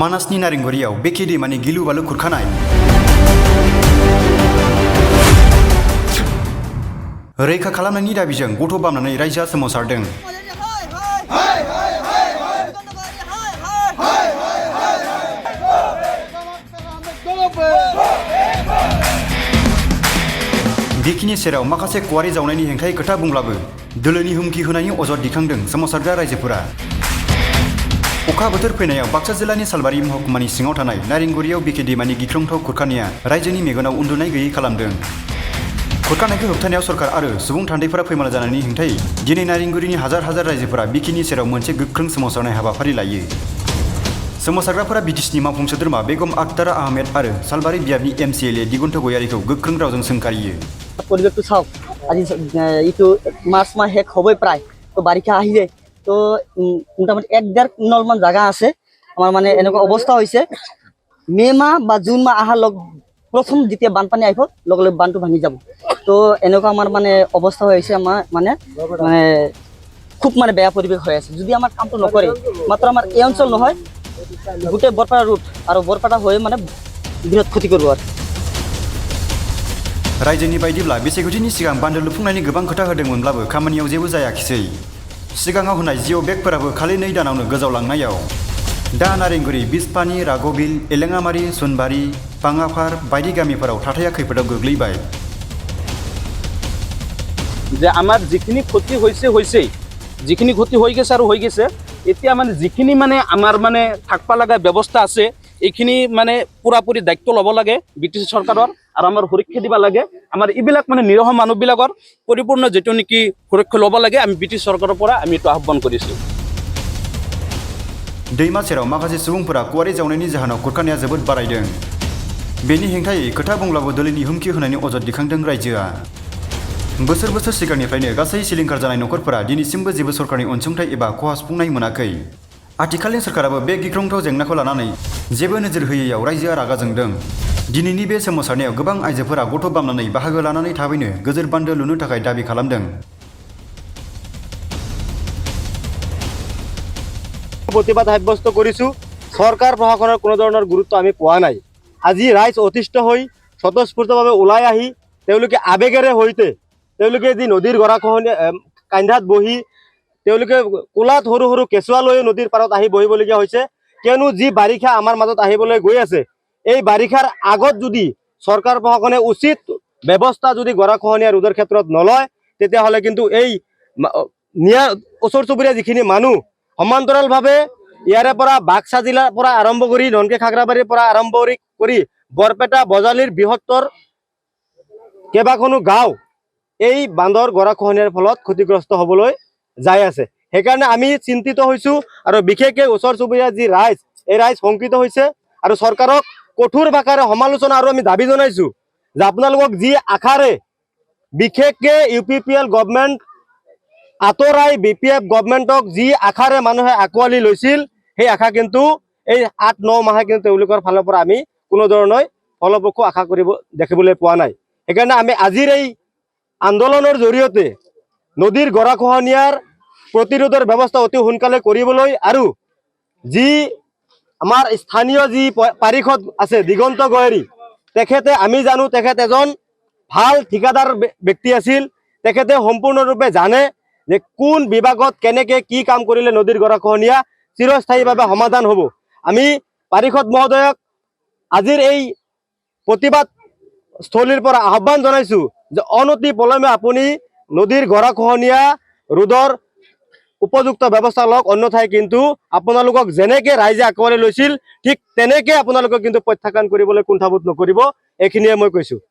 मानासनि नारेंगुरियाव बेखे दैमानि गिलु बालु खुरखानाय रैखा खालामनायनि दाबिजों गथ' बामनानै रायजोआ सोमावसारदों। बेखिनि सेराव माखासे कुवारि जावनायनि हेंथायै खोथा बुंब्लाबो दोलोनि हुमखि होनायनि अजद दिखांदों सोमावसारग्रा रायजोफोरा। अखा बोथोर फैनायाव बाक्सा जिल्लानि सालबारि महकुमानि सिङाव थानाय नारेंगुरियाव बेखे दैमानि गिख्रंथाव खुरखानाया रायजोनि मेगनाव उन्दुनाय गैयै खालामदों। खुरखानायखौ होबथानायाव सरकार आरो सुबुं थान्दैफोरा फैमाल जानायनि हेंथायै दिनै नारेंगुरिनि हाजार हाजार रायजोफोरा बेखेनि सेराव मोनसे गोख्रों सोमावसारनाय हाबाफारि लायो। सोमावसारग्राफोरा बिटिसिनि मावफुं सोद्रोमा बेगम आखतार आहमेद आरो सालबारि बियाबनि MCLA दिगन्त गयारिखौ गोख्रों रावजों सोंखारियो। परिवेश तो चाওক আজি ইটো মাছ মাহ শেষ হবই প্রায়, তো বাৰিষা আহিলে তো মোটামুটি 1.5 নলমান জায়গা আছে আমাৰ মানে এনেকুৱা অৱস্থা হৈছে। মে মাহ বা জুন মাহ আহাৰ প্ৰথম যেতিয়া বানপানী আহিব লগে লগে বানটো ভাঙি যাব। তো এনেকুৱা আমাৰ মানে অৱস্থা হৈ আছে। আমাৰ মানে খুব মানে বেয়া পৰিৱেশ হৈ আছে। যদি আমাৰ কামটো নকৰে মাত্ৰ আমাৰ এই অঞ্চল নহয় গোটেই বৰপাৰা ৰুট আৰু বৰপাৰা হৈ মানে বৃহৎ ক্ষতি কৰিব আৰু। रायजोनि बायदिब्ला बेसेगुदिनि सिगां बान्दो लुफुंनायनि गोबां खोथा होदोंमोनब्लाबो खामानियाव जेबो जायाखिसै। सिगाङाव होनाय जिअ बेगफोराबो खालि 2 दानावनो गोजावलांनायाव दा नारेंगुरि, बिसपानि, रागबिल, एलेङामारि, सुनबारि, पाङाफार बायदि गामिफोराव थाथाया खैफोदाव गोग्लैबाय। যে আমাৰ যিখিনি ক্ষতি হৈছে যিখিনি ক্ষতি হৈ গৈছে আৰু হৈ গৈছে, এতিয়া মানে যিখিনি মানে আমাৰ মানে থাকবা লগা ব্যৱস্থা আছে এইখিনি মানে পুৰাপুৰি দায়িত্ব ল'ব লাগে BTC চৰকাৰৰ আৰু আমাৰ সুৰক্ষা দিব লাগে। আমাৰ এইবিলাক মানে নিৰহ মানুহবিলাকৰ পৰিপূৰ্ণ যিটো নেকি সুৰক্ষা ল'ব লাগে আমি BTC চৰকাৰৰ পৰা আমি এইটো আহ্বান কৰিছোঁ। दैमा सेराव माखासे सुबुंफोरा कुवारि जावनायनि जाहोनाव खुरखानाया जोबोद बारायदों। बेनि हेंथायै खोथा बुंब्लाबो दोलोनि हुमखि होनायनि अजद दिखांदों रायजोआ। बोसोर बोसोर सिगांनिफ्रायनो गासै सिलिंखार जानाय नखरफोरा दिनैसिमबो जेबो सरकारनि अनसुंथाइ एबा खहा सुफुंनाय मोनाखै। आथिखालनि सरकाराबो बे गिख्रंथाव जेंनाखौ लानानै जेबो नोजोर होयैयाव रायजोआ रागा जोंदों। दिनैनि बे सोमावसारनायाव गोबां आइजोफोरा गथ' बामनानै बाहागो लानानै थाबैनो गोजोर बान्दो लुनो थाखाय दाबि खालामदों। प्रतिबाद সাব্যস্ত কৰিছোঁ। চৰকাৰ প্ৰশাসনৰ কোনো ধৰণৰ গুৰুত্ব আমি পোৱা নাই। আজি ৰাইজ অতিষ্ঠ হৈ স্বতঃস্ফূৰ্তভাৱে ওলাই আহি তেওঁলোকে আবেগেৰে সৈতে তেওঁলোকে যি নদীৰ গৰাখহনীয়া কান্ধাত বহি তেওঁলোকে কোলাত সৰু সৰু কেঁচুৱা লৈ নদীৰ পাৰত আহি বহিবলগীয়া হৈছে। কিয়নো যি বাৰিষা আমাৰ মাজত আহিবলৈ গৈ আছে, এই বাৰিষাৰ আগত যদি চৰকাৰ প্ৰশাসনে উচিত ব্যৱস্থা যদি গৰাখহনীয়া ৰোধৰ ক্ষেত্ৰত নলয় তেতিয়াহ'লে কিন্তু এই ওচৰ চুবুৰীয়া যিখিনি মানুহ সমান্তৰালভাৱে ইয়াৰে পৰা বাক্সা জিলাৰ পৰা আৰম্ভ কৰি ধনকে খাগৰাবাৰীৰ পৰা আৰম্ভ কৰি বৰপেটা বজালিৰ বৃহত্তৰ কেইবাখনো গাঁও এই বান্ধৰ গৰাখহনীয়াৰ ফলত ক্ষতিগ্ৰস্ত হ'বলৈ যাই আছে। সেইকাৰণে আমি চিন্তিত হৈছোঁ আৰু বিশেষকৈ ওচৰ চুবুৰীয়া যি ৰাইজ, এই ৰাইজ শংকিত হৈছে আৰু চৰকাৰক কঠোৰ ভাষাৰে সমালোচনা আৰু আমি দাবী জনাইছোঁ যে আপোনালোকক যি আশাৰে বিশেষকৈ UPPL গভৰ্ণমেণ্ট আঁতৰাই BPF গভৰ্ণমেণ্টক যি আশাৰে মানুহে আঁকোৱালি লৈছিল, সেই আশা কিন্তু এই 8-9 মাহে কিন্তু তেওঁলোকৰ ফালৰ পৰা আমি কোনো ধৰণৰ ফলপ্ৰসূ আশা দেখিবলৈ পোৱা নাই। সেইকাৰণে আমি আজিৰ এই আন্দোলনৰ জৰিয়তে নদীৰ গৰাখহনীয়াৰ প্ৰতিৰোধৰ ব্যৱস্থা অতি সোনকালে কৰিবলৈ আৰু যি আমাৰ স্থানীয় যি পাৰিষদ আছে দিগন্ত গয়াৰী, তেখেতে আমি জানো তেখেত এজন ভাল ঠিকাদাৰ ব্যক্তি আছিল। তেখেতে সম্পূৰ্ণৰূপে জানে যে কোন বিভাগত কেনেকৈ কি কাম কৰিলে নদীৰ গৰাখহনীয়া চিৰস্থায়ীভাৱে সমাধান হ'ব। আমি পাৰিষদ মহোদয়ক আজিৰ এই প্ৰতিবাদ স্থলীৰ পৰা আহ্বান জনাইছোঁ যে অনতি পলমে আপুনি নদীৰ গৰাখহনীয়া ৰোধৰ উপযুক্ত ব্যৱস্থা লওক, অন্যথাই কিন্তু আপোনালোকক যেনেকৈ ৰাইজে আঁকোৱালি লৈছিল ঠিক তেনেকৈ আপোনালোকক কিন্তু প্ৰত্যাখ্যান কৰিবলৈ কুণ্ঠাবোধ নকৰিব। এইখিনিয়ে মই কৈছোঁ।